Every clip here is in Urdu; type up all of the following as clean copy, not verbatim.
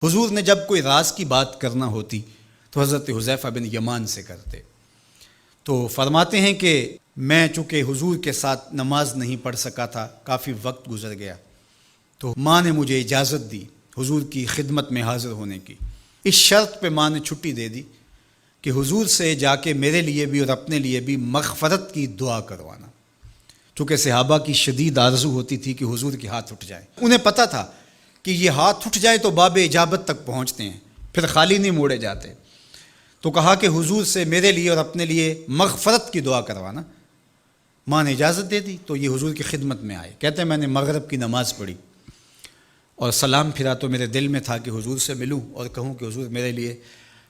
حضور نے جب کوئی راز کی بات کرنا ہوتی تو حضرت حذیفہ بن یمان سے کرتے۔ تو فرماتے ہیں کہ میں چونکہ حضور کے ساتھ نماز نہیں پڑھ سکا تھا، کافی وقت گزر گیا، تو ماں نے مجھے اجازت دی حضور کی خدمت میں حاضر ہونے کی۔ اس شرط پہ ماں نے چھٹی دے دی کہ حضور سے جا کے میرے لیے بھی اور اپنے لیے بھی مغفرت کی دعا کروانا، چونکہ صحابہ کی شدید آرزو ہوتی تھی کہ حضور کے ہاتھ اٹھ جائے۔ انہیں پتہ تھا کہ یہ ہاتھ اٹھ جائے تو باب اجابت تک پہنچتے ہیں، پھر خالی نہیں موڑے جاتے۔ تو کہا کہ حضور سے میرے لیے اور اپنے لیے مغفرت کی دعا کروانا۔ ماں نے اجازت دے دی تو یہ حضور کی خدمت میں آئے۔ کہتے ہیں میں نے مغرب کی نماز پڑھی اور سلام پھرا تو میرے دل میں تھا کہ حضور سے ملوں اور کہوں کہ حضور میرے لیے،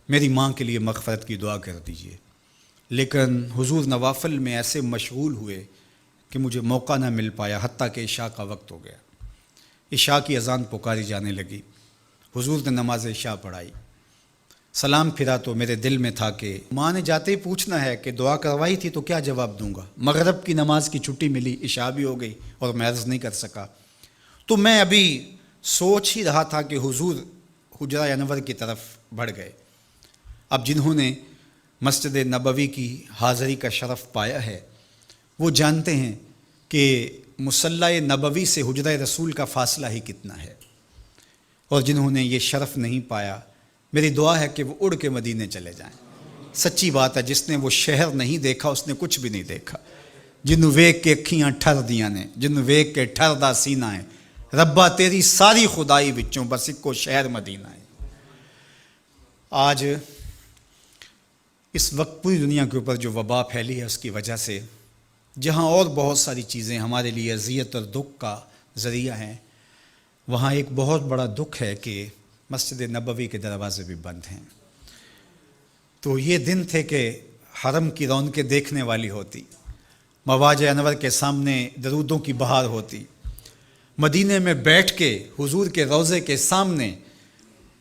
میری ماں کے لیے مغفرت کی دعا کر دیجئے، لیکن حضور نوافل میں ایسے مشغول ہوئے کہ مجھے موقع نہ مل پایا، حتیٰ کہ عشاء کا وقت ہو گیا۔ عشاء کی اذان پکاری جانے لگی، حضور نے نماز عشاء پڑھائی، سلام پھرا تو میرے دل میں تھا کہ ماں نے جاتے ہی پوچھنا ہے کہ دعا کروائی تھی تو کیا جواب دوں گا۔ مغرب کی نماز کی چھٹی ملی، عشاء بھی ہو گئی اور میں عرض نہیں کر سکا۔ تو میں ابھی سوچ ہی رہا تھا کہ حضور حجرہ انور کی طرف بڑھ گئے۔ اب جنہوں نے مسجد نبوی کی حاضری کا شرف پایا ہے وہ جانتے ہیں کہ مصلی نبوی سے حجرہ رسول کا فاصلہ ہی کتنا ہے، اور جنہوں نے یہ شرف نہیں پایا میری دعا ہے کہ وہ اڑ کے مدینے چلے جائیں۔ سچی بات ہے، جس نے وہ شہر نہیں دیکھا اس نے کچھ بھی نہیں دیکھا۔ جنوں ویکھ کے اکھیاں ٹھر دیاں نے، جنوں ویکھ کے ٹھردا سینہ ہے، ربا تیری ساری خدائی وچوں بس اکو شہر مدینہ ہے۔ آج اس وقت پوری دنیا کے اوپر جو وبا پھیلی ہے اس کی وجہ سے جہاں اور بہت ساری چیزیں ہمارے لیے اذیت اور دکھ کا ذریعہ ہیں، وہاں ایک بہت بڑا دکھ ہے کہ مسجد نبوی کے دروازے بھی بند ہیں۔ تو یہ دن تھے کہ حرم کی رونقیں دیکھنے والی ہوتی، مواج انور کے سامنے درودوں کی بہار ہوتی، مدینے میں بیٹھ کے حضور کے روضے کے سامنے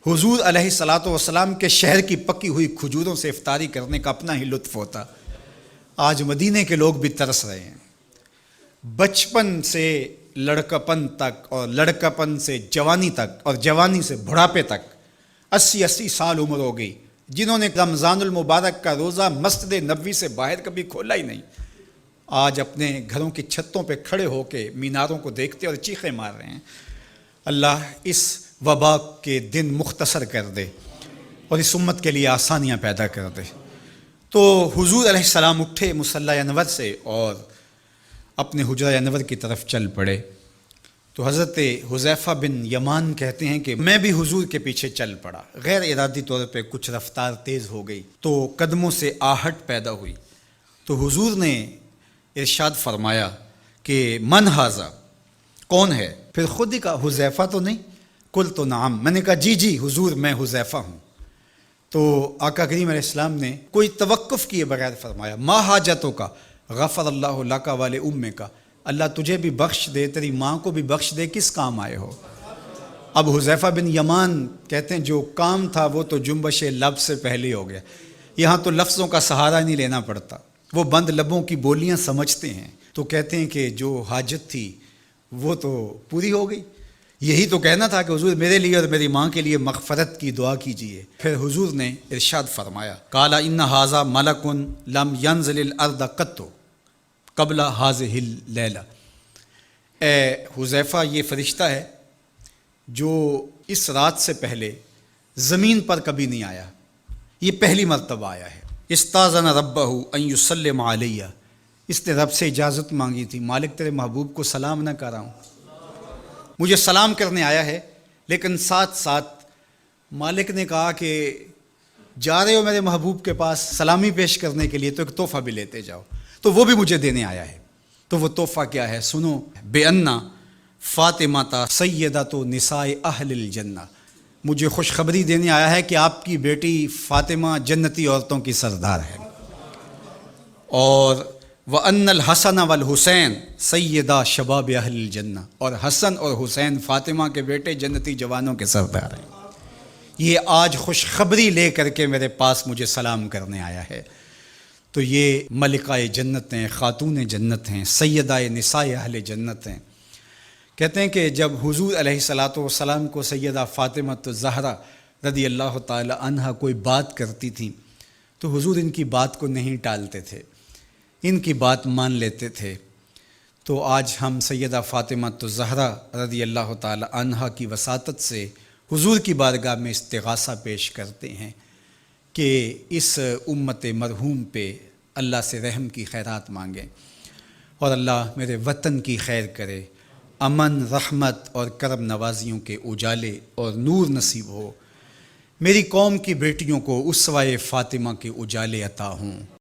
حضور علیہ الصلاۃ والسلام کے شہر کی پکی ہوئی کھجوروں سے افطاری کرنے کا اپنا ہی لطف ہوتا۔ آج مدینے کے لوگ بھی ترس رہے ہیں۔ بچپن سے لڑکپن تک اور لڑکپن سے جوانی تک اور جوانی سے بڑھاپے تک 80 سال عمر ہو گئی، جنہوں نے رمضان المبارک کا روزہ مسجد نبوی سے باہر کبھی کھولا ہی نہیں، آج اپنے گھروں کی چھتوں پہ کھڑے ہو کے میناروں کو دیکھتے اور چیخیں مار رہے ہیں۔ اللہ اس وبا کے دن مختصر کر دے اور اس امت کے لیے آسانیاں پیدا کر دے۔ تو حضور علیہ السلام اٹھے مصلی انور سے اور اپنے حجرہ انور کی طرف چل پڑے۔ تو حضرت حذیفہ بن یمان کہتے ہیں کہ میں بھی حضور کے پیچھے چل پڑا، غیر ارادی طور پہ کچھ رفتار تیز ہو گئی تو قدموں سے آہٹ پیدا ہوئی۔ تو حضور نے ارشاد فرمایا کہ من ھذا، کون ہے؟ پھر خود ہی کہا حذیفہ تو نہیں؟ قلت نعم، میں نے کہا جی جی حضور میں حذیفہ ہوں۔ تو آقا کریم علیہ السلام نے کوئی توقف کیے بغیر فرمایا ما حاجتوں کا غفر اللہ لک وال امک، اللہ تجھے بھی بخش دے، تیری ماں کو بھی بخش دے، کس کام آئے ہو؟ اب حذیفہ بن یمان کہتے ہیں جو کام تھا وہ تو جنبش لب سے پہلے ہو گیا، یہاں تو لفظوں کا سہارا نہیں لینا پڑتا، وہ بند لبوں کی بولیاں سمجھتے ہیں۔ تو کہتے ہیں کہ جو حاجت تھی وہ تو پوری ہو گئی، یہی تو کہنا تھا کہ حضور میرے لیے اور میری ماں کے لیے مغفرت کی دعا کیجیے۔ پھر حضور نے ارشاد فرمایا قال ان ھذا ملک لم ینزل الارض قط قبل ھذہ اللیلہ، اے حذیفہ یہ فرشتہ ہے جو اس رات سے پہلے زمین پر کبھی نہیں آیا، یہ پہلی مرتبہ آیا ہے۔ استاذن ربہ ان یسلم علیہ، اس نے رب سے اجازت مانگی تھی، مالک تیرے محبوب کو سلام نہ کر رہا ہوں، مجھے سلام کرنے آیا ہے، لیکن ساتھ ساتھ مالک نے کہا کہ جا رہے ہو میرے محبوب کے پاس سلامی پیش کرنے کے لیے تو ایک تحفہ بھی لیتے جاؤ، تو وہ بھی مجھے دینے آیا ہے۔ تو وہ تحفہ کیا ہے سنو، بے انا فاطمہ سیدۃ نساء اہل الجنہ، مجھے خوشخبری دینے آیا ہے کہ آپ کی بیٹی فاطمہ جنتی عورتوں کی سردار ہے، اور وَأَنَّ الْحَسَنَ وَالْحُسَيْنَ سَيِّدَا شَبَابِ أَهْلِ الْجَنَّةِ، اور حسن اور حسین فاطمہ کے بیٹے جنتی جوانوں کے سردار ہیں۔ یہ آج خوشخبری لے کر کے میرے پاس مجھے سلام کرنے آیا ہے۔ تو یہ ملکہ جنت ہیں، خاتون جنت ہیں، سیدہ نساء اہل جنت ہیں۔ کہتے ہیں کہ جب حضور علیہ الصلاۃ والسلام کو سیدہ فاطمہ الزہرا رضی اللہ تعالی عنہا کوئی بات کرتی تھیں تو حضور ان کی بات کو نہیں ٹالتے تھے، ان کی بات مان لیتے تھے۔ تو آج ہم سیدہ فاطمہ الزہرا رضی اللہ تعالی عنہا کی وساطت سے حضور کی بارگاہ میں استغاثہ پیش کرتے ہیں کہ اس امت مرحوم پہ اللہ سے رحم کی خیرات مانگیں اور اللہ میرے وطن کی خیر کرے، امن، رحمت اور کرم نوازیوں کے اجالے اور نور نصیب ہو، میری قوم کی بیٹیوں کو اسوہ فاطمہ کے اجالے عطا ہوں۔